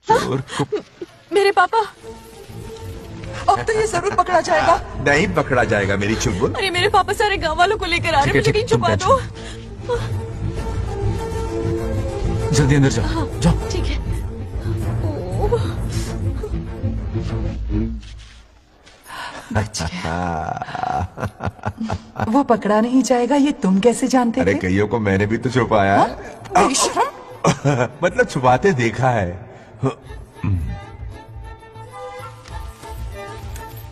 चोर को मेरे पापा। अब तो ये जरूर पकड़ा जाएगा। नहीं पकड़ा जाएगा मेरी चुलबुल। अरे मेरे पापा सारे गांव वालों को लेकर आ रहे हैं, मुझे कहीं छुपा दो। जल्दी अंदर जाओ। जाओ। ठीक है। वो पकड़ा नहीं जाएगा, ये तुम कैसे जानते अरे थे? कईयों को मैंने भी तो छुपाया है। मतलब छुपाते देखा है।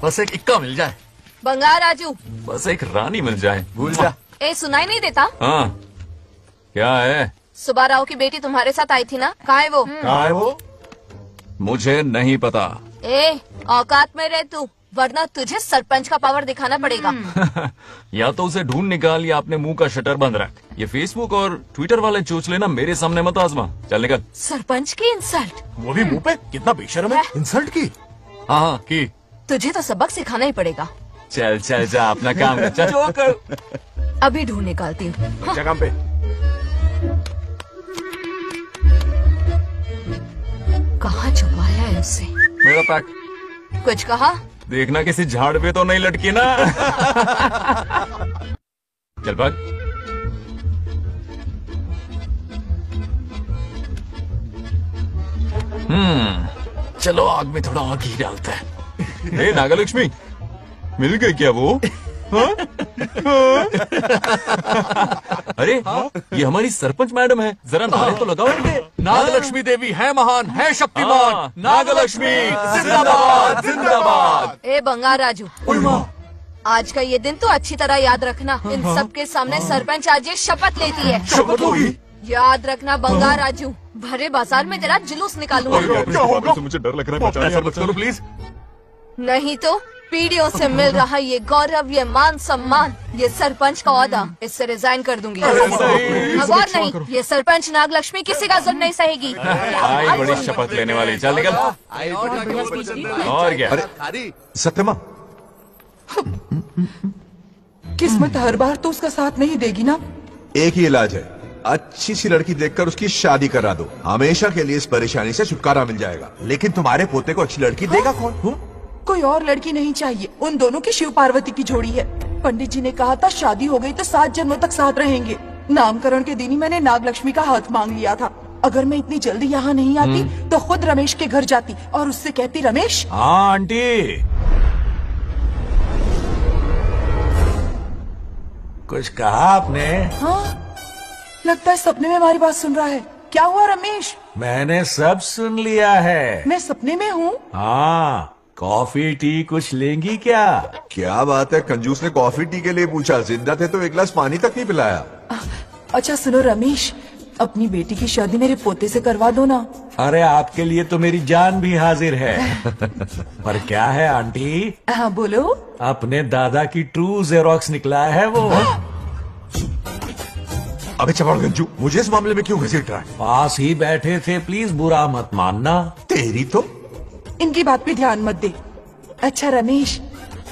बस एक इक्का मिल जाए, बंगार राजू। बस एक रानी मिल जाए। भूल जा। ए सुनाई नहीं देता? हाँ क्या है? सुबह राव की बेटी तुम्हारे साथ आई थी ना, कहाँ है वो? कहाँ है वो? मुझे नहीं पता। ए औकात में रह तू, वरना तुझे सरपंच का पावर दिखाना पड़ेगा। या तो उसे ढूंढ निकाल या अपने मुंह का शटर बंद रख। ये फेसबुक और ट्विटर वाले चोचले ना मेरे सामने मत आजमा। चल निकल। सरपंच की इंसल्ट? वो भी मुंह पे, कितना बेशर्म है। इंसल्ट की? हाँ की। तुझे तो सबक सिखाना ही पड़ेगा। चल चल जा अपना काम कर। चल जो कर। अभी ढूंढ निकालती हूँ। क्या काम पे? कहाँ छुपाया है उसे? मेरा पैक। कुछ कहा? देखना किसी झाड़ पे तो नहीं लटकी ना। चल भाग। चलो आग में थोड़ा आग ही डालते हैं। हे नागलक्ष्मी, मिल गई क्या वो? हाँ? अरे ये हमारी सरपंच मैडम है, जरा नारे तो लगाओ इनके। नागलक्ष्मी देवी है महान, है शक्तिमान। नागलक्ष्मी जिंदाबाद जिंदाबाद। ए बंगार राजू, आज का ये दिन तो अच्छी तरह याद रखना। इन सबके सामने सरपंच आज ये शपथ लेती है। शपथ होगी? याद रखना बंगार राजू, भरे बाजार में तेरा जुलूस निकालूंगा। क्या होगा? मुझे डर लग रहा है। बचा लो प्लीज। नहीं तो पीढ़ियों से मिल रहा ये गौरव, ये मान सम्मान, ये सरपंच का ओहदा, इससे रिजाइन कर दूंगी। अब और नहीं, ये सरपंच नागलक्ष्मी किसी का जुल्म नहीं सहेगी। आई बड़ी शपथ लेने वाली। चल निकल। और क्या? अरे सत्यमा, किस्मत हर बार तो उसका साथ नहीं देगी ना। एक ही इलाज है, अच्छी सी लड़की देखकर उसकी शादी करा दो। हमेशा के लिए इस परेशानी से छुटकारा मिल जाएगा। लेकिन तुम्हारे पोते को अच्छी लड़की देगा कौन? कोई और लड़की नहीं चाहिए, उन दोनों की शिव पार्वती की जोड़ी है। पंडित जी ने कहा था शादी हो गई तो 7 जन्मों तक साथ रहेंगे। नामकरण के दिन ही मैंने नागलक्ष्मी का हाथ मांग लिया था। अगर मैं इतनी जल्दी यहाँ नहीं आती तो खुद रमेश के घर जाती और उससे कहती, रमेश। हाँ आंटी, कुछ कहा आपने? हाँ, लगता है सपने में हमारी बात सुन रहा है। क्या हुआ रमेश? मैंने सब सुन लिया है। मैं सपने में हूँ? हाँ, कॉफी टी कुछ लेंगी क्या? क्या बात है, कंजूस ने कॉफी टी के लिए पूछा, जिंदा थे तो एक गिलास पानी तक नहीं पिलाया। अच्छा सुनो रमेश, अपनी बेटी की शादी मेरे पोते से करवा दो ना। अरे आपके लिए तो मेरी जान भी हाजिर है। पर क्या है आंटी? हाँ बोलो। अपने दादा की ट्रू जेरोक्स निकला है वो। अबे चपड़ गंजू, मुझे इस मामले में क्यों घसीट रहा है? पास ही बैठे थे, प्लीज बुरा मत मानना। तेरी तो इनकी बात पे ध्यान मत दे। अच्छा रमेश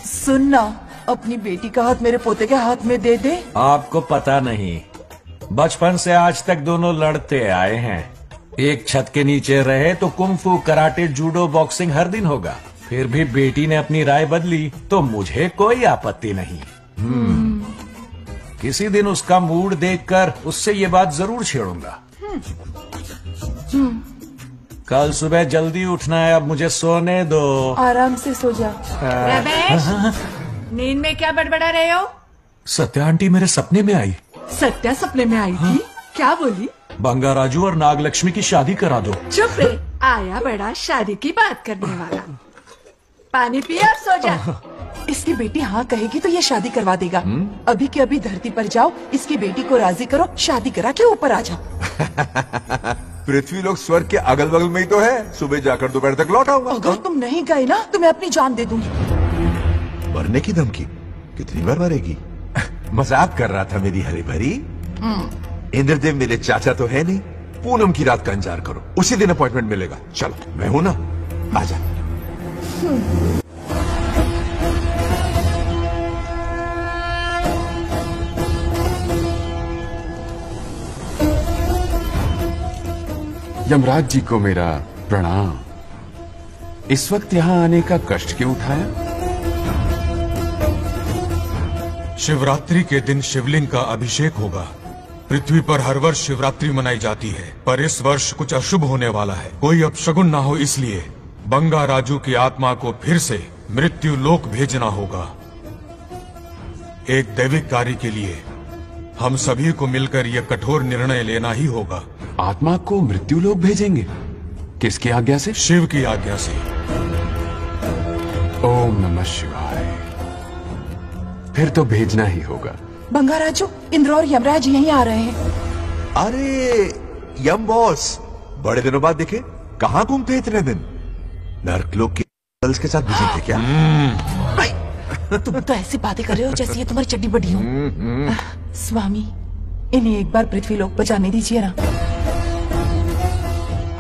सुनना, अपनी बेटी का हाथ मेरे पोते के हाथ में दे दे। आपको पता नहीं, बचपन से आज तक दोनों लड़ते आए हैं। एक छत के नीचे रहे तो कुंफू, कराटे, जूडो, बॉक्सिंग हर दिन होगा। फिर भी बेटी ने अपनी राय बदली तो मुझे कोई आपत्ति नहीं। किसी दिन उसका मूड देखकर उससे ये बात जरूर छेड़ूंगा। कल सुबह जल्दी उठना है, अब मुझे सोने दो। आराम से सो जा। रमेश, नींद में क्या बड़बड़ा रहे हो? सत्या आंटी मेरे सपने में आई। सत्या सपने में आई थी? क्या बोली? बंगा राजू और नागलक्ष्मी की शादी करा दो। चुप रे, आया बड़ा शादी की बात करने वाला। पानी पिया और सो जा। इसकी बेटी हाँ कहेगी तो ये शादी करवा देगा। अभी के अभी धरती पर जाओ, इसकी बेटी को राजी करो, शादी करा के ऊपर आ जाओ। पृथ्वी लोग स्वर्ग के अगल बगल में ही तो है, सुबह जाकर दोपहर तक लौट आऊंगा। अगर तुम नहीं गए ना तो मैं अपनी जान दे दूंगी। मरने की धमकी? कितनी बार मरेगी? मजाक कर रहा था मेरी हरी भरी। इंद्रदेव मेरे चाचा तो है नहीं। पूनम की रात का इंतजार करो, उसी दिन अपॉइंटमेंट मिलेगा। चलो मैं हूं ना, आजा। यमराज जी को मेरा प्रणाम। इस वक्त यहाँ आने का कष्ट क्यों उठाया? शिवरात्रि के दिन शिवलिंग का अभिषेक होगा। पृथ्वी पर हर वर्ष शिवरात्रि मनाई जाती है, पर इस वर्ष कुछ अशुभ होने वाला है। कोई अपशगुन ना हो, इसलिए बंगा राजू की आत्मा को फिर से मृत्यु लोक भेजना होगा। एक दैविक कार्य के लिए हम सभी को मिलकर यह कठोर निर्णय लेना ही होगा। आत्मा को मृत्यु लोक भेजेंगे? किसकी आज्ञा से? शिव की आज्ञा से। ओम नमः शिवाय। फिर तो भेजना ही होगा। बंगाराजू, इंद्र और यमराज यहीं आ रहे हैं। अरे यम बॉस, बड़े दिनों बाद दिखे। कहाँ घूमते इतने दिन? नर्कलोक के गर्ल्स के साथ बिजी थे क्या? तुम तो ऐसी बातें कर रहे हो जैसे ये तुम्हारी चड्डी बड़ी हो। स्वामी, इन्हें एक बार पृथ्वी लोक पर जाने दीजिए ना।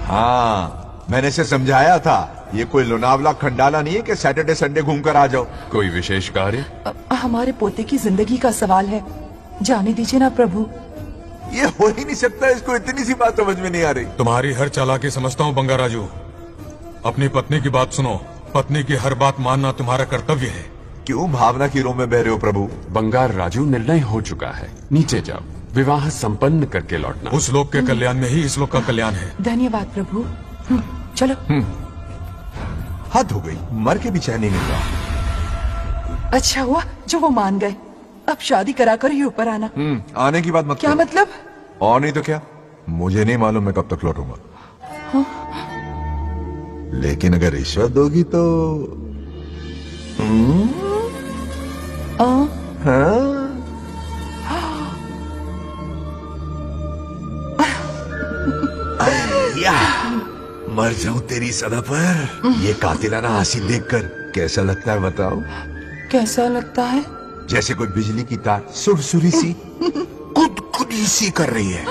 हाँ, मैंने इसे समझाया था, ये कोई लोनावला खंडाला नहीं है कि सैटरडे संडे घूमकर आ जाओ। कोई विशेष कार्य? हमारे पोते की जिंदगी का सवाल है, जाने दीजिए ना प्रभु। ये हो ही नहीं सकता, इसको इतनी सी बात समझ में नहीं आ रही। तुम्हारी हर चालाकी समझता हूँ बंगाराजू। अपनी पत्नी की बात सुनो। पत्नी की हर बात मानना तुम्हारा कर्तव्य है। क्यों भावना की रों में बह रहे हो प्रभु? बंगार राजू, निर्णय हो चुका है। नीचे जाओ, विवाह संपन्न करके लौटना। उस लोक के कल्याण में ही इस लोक का कल्याण है। धन्यवाद प्रभु। चलो। हद हो गई, मर के भी चैन नहीं मिल रहा। अच्छा हुआ जो वो मान गए। अब शादी कराकर ही ऊपर आना। आने की बात मत क्या करो। मतलब? और नहीं तो क्या, मुझे नहीं मालूम मैं कब तक लौटूंगा। लेकिन अगर रिश्वत दोगी तो मर जाऊं तेरी सदा पर। ये कातिलाना हासिल देखकर कैसा लगता है बताओ? कैसा लगता है? जैसे कोई बिजली की तार सुरसुरी सी खुदकुदी सी कर रही है।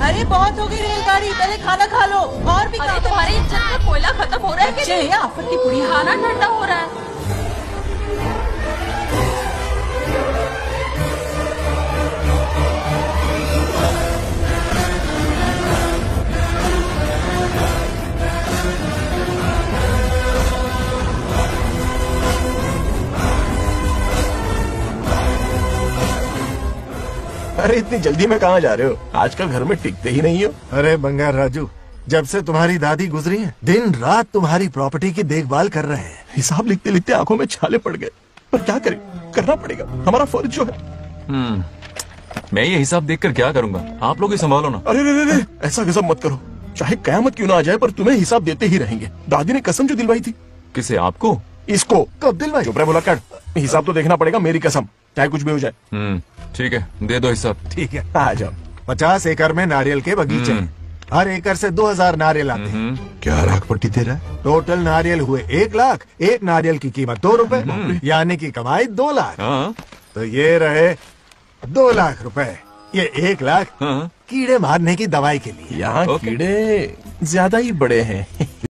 अरे बहुत हो गई रेलगाड़ी, पहले खाना खा लो। और भी अरे तुम्हारी इज्जत में कोयला खत्म हो रहा है कि नहीं? आफत की पूरी खाना ठंडा हो रहा है। अरे इतनी जल्दी में कहाँ जा रहे हो? आजकल घर में टिकते ही नहीं हो। अरे बंगार राजू, जब से तुम्हारी दादी गुजरी है, दिन रात तुम्हारी प्रॉपर्टी की देखभाल कर रहे हैं। हिसाब लिखते लिखते आंखों में छाले पड़ गए, पर क्या करें, करना पड़ेगा, हमारा फर्ज जो है। मैं ये हिसाब देखकर क्या करूंगा? आप लोग ही संभालो ना। अरे रे रे, ऐसा गजब मत करो। चाहे कयामत क्यों ना आ जाए, पर तुम्हें हिसाब देते ही रहेंगे। दादी ने कसम जो दिलवाई थी। किसे? आपको? इसको। कब दिलवाई? चुप रहे भुलक्कड़, हिसाब तो देखना पड़ेगा, मेरी कसम, चाहे कुछ भी हो जाए। ठीक है, दे दो हिसाब। ठीक है, आ जाओ। 50 एकड़ में नारियल के बगीचे हैं। हर एकड़ से 2000 नारियल आते हैं। क्या राख पट्टी दे रहा है? टोटल नारियल हुए 1 लाख। एक नारियल की कीमत 2 रुपए, यानी कि कमाई 2 लाख। हाँ। तो ये रहे 2 लाख रुपए। ये 1 लाख हाँ। कीड़े मारने की दवाई के लिए। यहाँ कीड़े ज्यादा ही बड़े हैं।